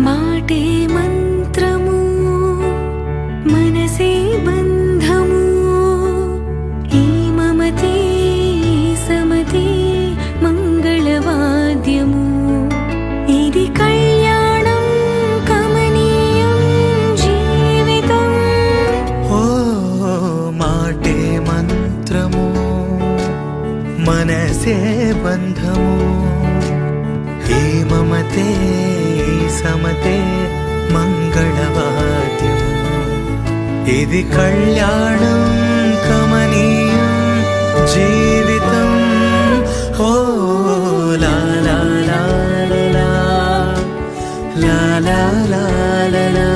మాటే మంత్రము మనసే బంధము ఈ మమతే సమతే మంగళవాద్యము ఇది కళ్యాణం కమనీయం జీవితం ఓ మాటే మంత్రము మనసే బంధము ఈ మమతే సమతే మంగళవాద్యం ఇది కళ్యాణం కమనీయం జీవితం ఓ లా లా లా లా లా లా లా లా